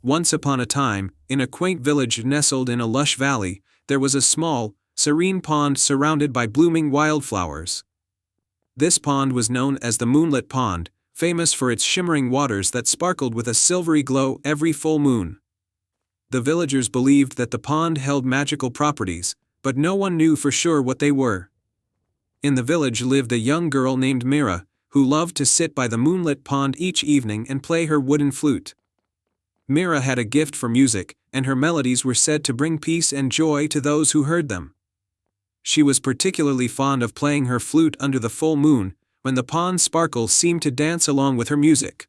Once upon a time, in a quaint village nestled in a lush valley, there was a small, serene pond surrounded by blooming wildflowers. This pond was known as the Moonlet Pond, famous for its shimmering waters that sparkled with a silvery glow every full moon. The villagers believed that the pond held magical properties, but no one knew for sure what they were. In the village lived a young girl named Mera, who loved to sit by the moonlit pond each evening and play her wooden flute. Mera had a gift for music, and her melodies were said to bring peace and joy to those who heard them. She was particularly fond of playing her flute under the full moon, when the pond's sparkle seemed to dance along with her music.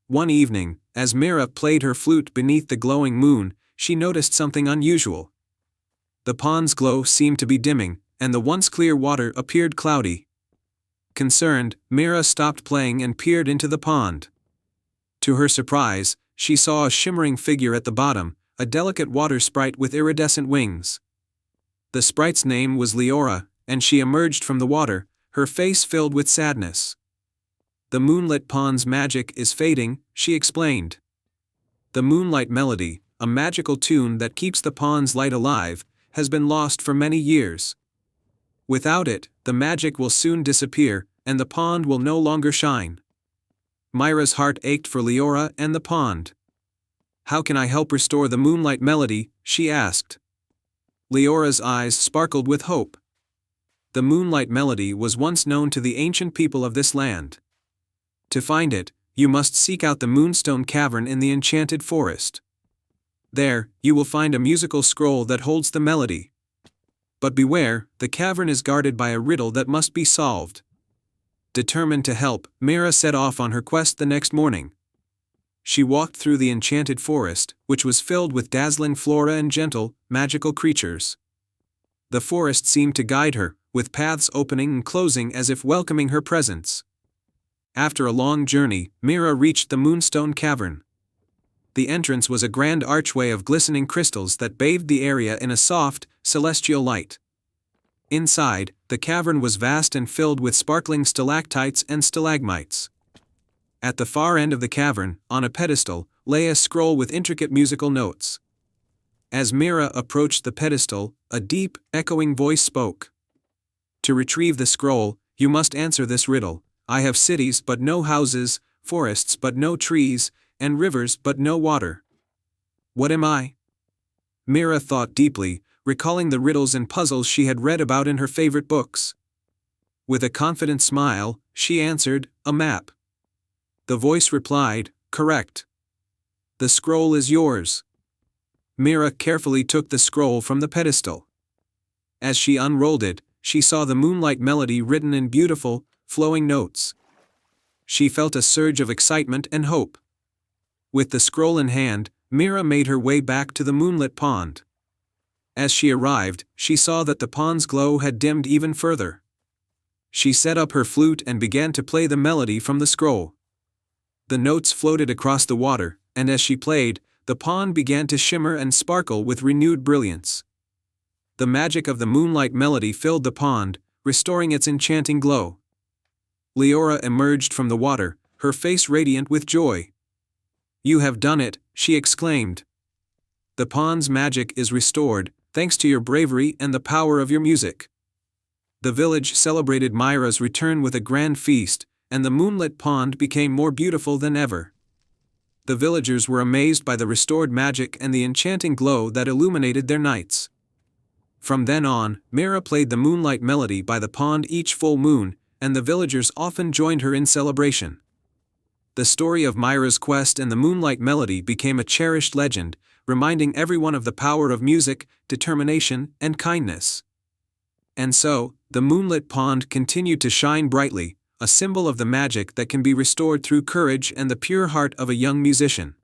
One evening, as Mera played her flute beneath the glowing moon, she noticed something unusual. The pond's glow seemed to be dimming, and the once clear water appeared cloudy. Concerned, Mera stopped playing and peered into the pond. To her surprise, she saw a shimmering figure at the bottom, a delicate water sprite with iridescent wings. The sprite's name was Leora, and she emerged from the water, her face filled with sadness. "The Moonlit Pond's magic is fading," she explained. "The Moonlight Melody, a magical tune that keeps the pond's light alive, has been lost for many years. Without it, the magic will soon disappear, and the pond will no longer shine." Mera's heart ached for Leora and the pond. "How can I help restore the Moonlight Melody?" she asked. Leora's eyes sparkled with hope. The Moonlight Melody was once known to the ancient people of this land. To find it, you must seek out the Moonstone Cavern in the Enchanted Forest. There, you will find a musical scroll that holds the melody. But beware, the cavern is guarded by a riddle that must be solved. Determined to help, Mera set off on her quest the next morning. She walked through the Enchanted Forest, which was filled with dazzling flora and gentle, magical creatures. The forest seemed to guide her, with paths opening and closing as if welcoming her presence. After a long journey, Mera reached the Moonstone Cavern. The entrance was a grand archway of glistening crystals that bathed the area in a soft, celestial light. Inside, the cavern was vast and filled with sparkling stalactites and stalagmites. At the far end of the cavern, on a pedestal, lay a scroll with intricate musical notes. As Mera approached the pedestal, a deep, echoing voice spoke. "To retrieve the scroll, you must answer this riddle. I have cities but no houses, forests but no trees, and rivers but no water. What am I?" Mera thought deeply, recalling the riddles and puzzles she had read about in her favorite books. With a confident smile, she answered, "A map." The voice replied, "Correct. The scroll is yours." Mera carefully took the scroll from the pedestal. As she unrolled it, she saw the Moonlight Melody written in beautiful, flowing notes. She felt a surge of excitement and hope. With the scroll in hand, Mera made her way back to the Moonlit Pond. As she arrived, she saw that the pond's glow had dimmed even further. She set up her flute and began to play the melody from the scroll. The notes floated across the water, and as she played, the pond began to shimmer and sparkle with renewed brilliance. The magic of the Moonlight Melody filled the pond, restoring its enchanting glow. Leora emerged from the water, her face radiant with joy. "You have done it," she exclaimed. "The pond's magic is restored, thanks to your bravery and the power of your music." The village celebrated Mera's return with a grand feast, and the Moonlit Pond became more beautiful than ever. The villagers were amazed by the restored magic and the enchanting glow that illuminated their nights. From then on, Mera played the Moonlight Melody by the pond each full moon, and the villagers often joined her in celebration. The story of Mera's quest and the Moonlight Melody became a cherished legend, reminding everyone of the power of music, determination, and kindness. And so, the Moonlit Pond continued to shine brightly, a symbol of the magic that can be restored through courage and the pure heart of a young musician.